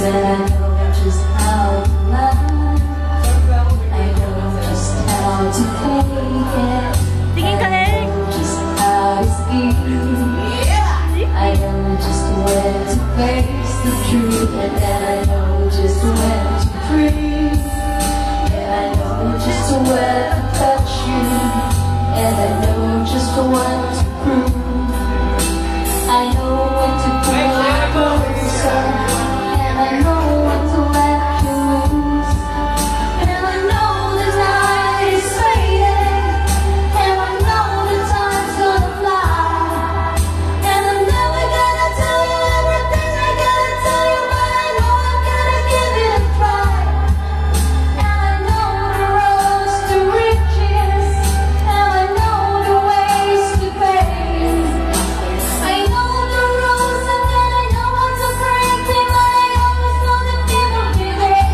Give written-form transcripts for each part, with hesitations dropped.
And I know just how to love. I know just how to take it. Tingin ka eh. I know just how to speak. I know just when to face the truth. And then I know just when to breathe. And I know just when to touch you. And I know just what to prove. I know when to pull you closer. And I know when to let you loose. And I know the night is fading. And I know the time's gonna fly. And I'm never gonna tell you everything I gotta tell you, but I know I'm gonna give it a try. And I know the roads to riches. And I know the ways to fame. I know the rules and then I know how to break them. But I always know that they will be there.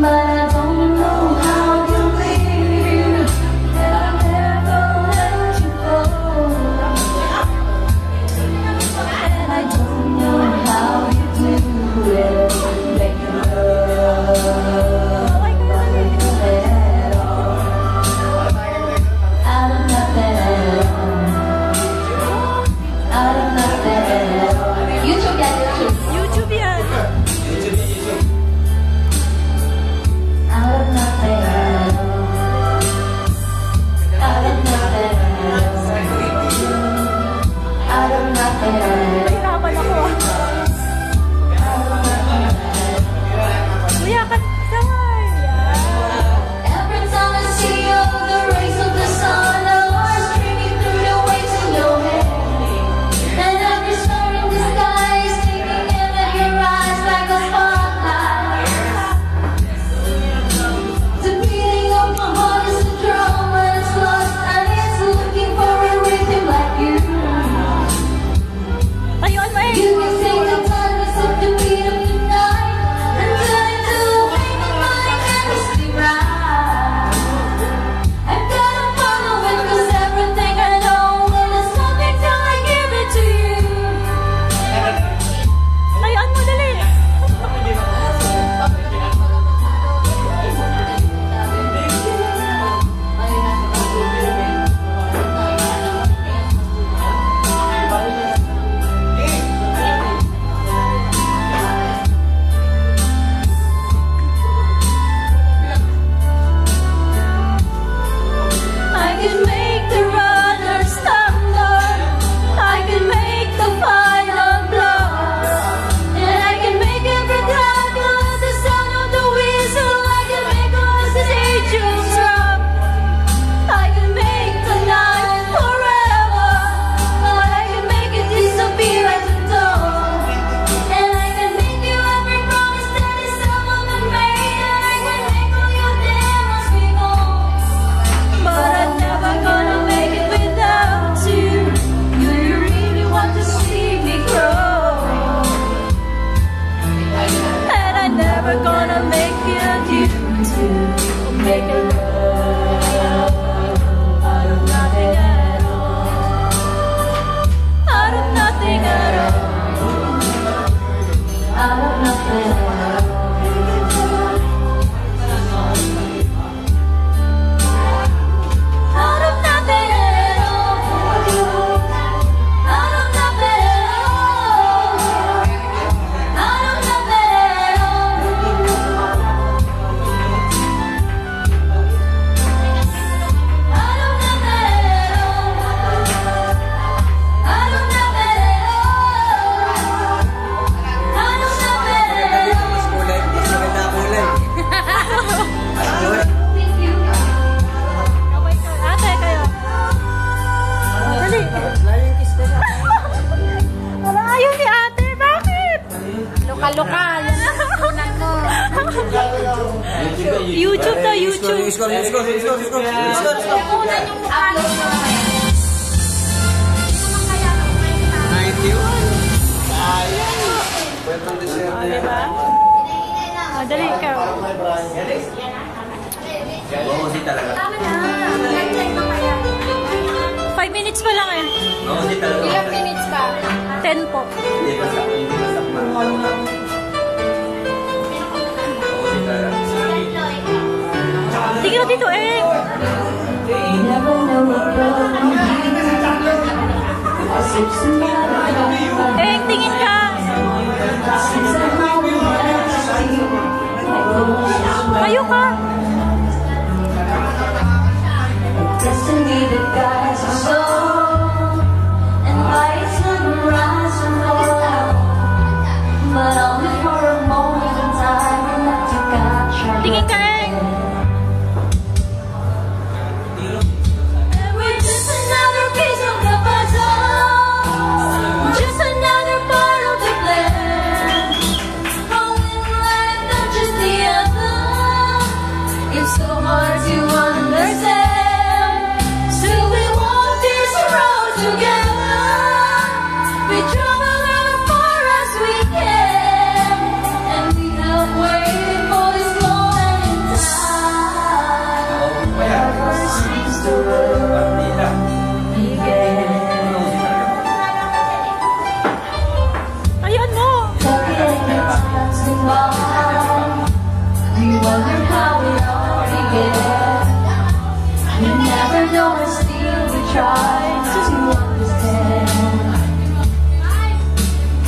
But I don't know how to leave you. And I'll never let you go. And I don't know how you do it. Making love at all. Out of nothing at all. Out of nothing at all. YouTube yan, YouTube. YouTube yan. Out of nothing at all. Out of nothing at all. Out of nothing at all. Nahirapan ako. Kuya, kasaway. Every time I see you, the rays of the sun are streaming through the waves in your head. And every star in the sky is taking in at your eyes like a spotlight. The beating of my heart is a drum when it's lost and it's looking for a rhythm like you. Tayuan mo eh. You can sing the timeless of the beat of the night and turn it to a wave of mine and it's the ride. I've gotta follow it 'cause everything I know when it's something till I give it to you. Tayuan mo, dali. I can make the runners stumble. I can make the final blow. And I can make every cloud go at the sound of the whistle. I can make horses angels drum. I can make the night forever. But I can make it disappear at the dawn. And I can make you every promise that is ever made. And I can make all your demons be gone. But I'm never gonna make it without you. Do you really want to see me grow? And I'm never gonna make it you to make it love out of nothing at all. Out of nothing at all. Out of nothing at all. Out of nothing at all. Out of nothing at all. Out of nothing at all. YouTube to YouTube. Let's go. Diba? Madali ikaw. Oo, si talaga. 5 minutes pa lang eh. Oo, si talaga. Ilang minutes pa? 10 po. Hindi ba sa dito, eh. You never know what love will be. I sip some water. Eh, tingin ka. Since I'm home, Tayo ka. destiny that guides our soul, and lights never rise and fall, but only for a moment in time, enough to catch our Tingin ka, eh. And we're just another piece of the puzzle, just another part of the plan. Rolling like not just the other. It's so hard to understand. Still we walk this road together. We travel as far as we can, and we have waited for this moment in time. Ever since the world began. Ayan mo. Forgetting the times gone. We wonder how it all began. We never know, but still we try to understand.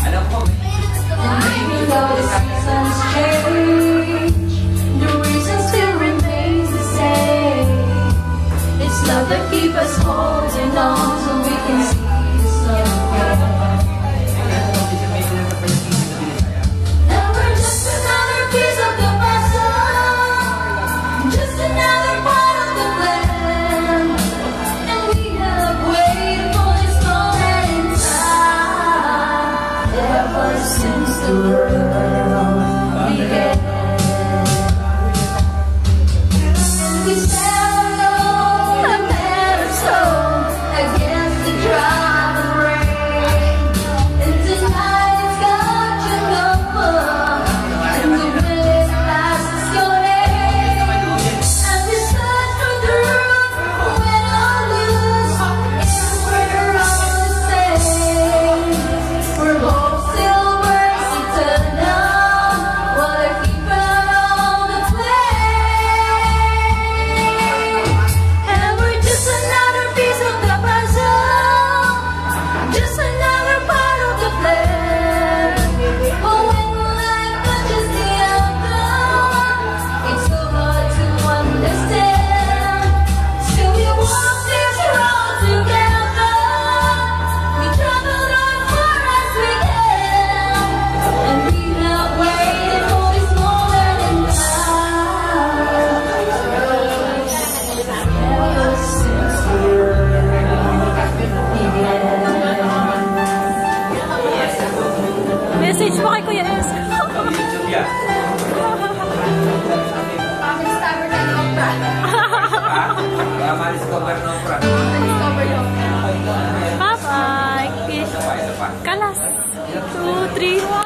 And even though the seasons change, the reason still remains the same. It's love that keeps us holding on so we can see the sun again. And we're just another piece of the puzzle, just another part of the plan. And we have waited for this moment in time, ever since the world began. We stand alone on a pedestal against the driving rain. And tonight it's got your number, and the wind passes your name. And we search for truth, win or lose, and we're all the same. We're both still works eternal, while they're keeping on the flame. And we're just another piece of the puzzle, just another part of the plan. But when life touches the other, it's so hard to understand. Still we walk this road together. We travel as far as we can, and we have waited for this moment in time. Ever since the world began. Message mo kay Kuya S. YouTube yan. Discover no prank. Bye-bye. Kiss. Isa pa. Kalas. 2, 3, 1.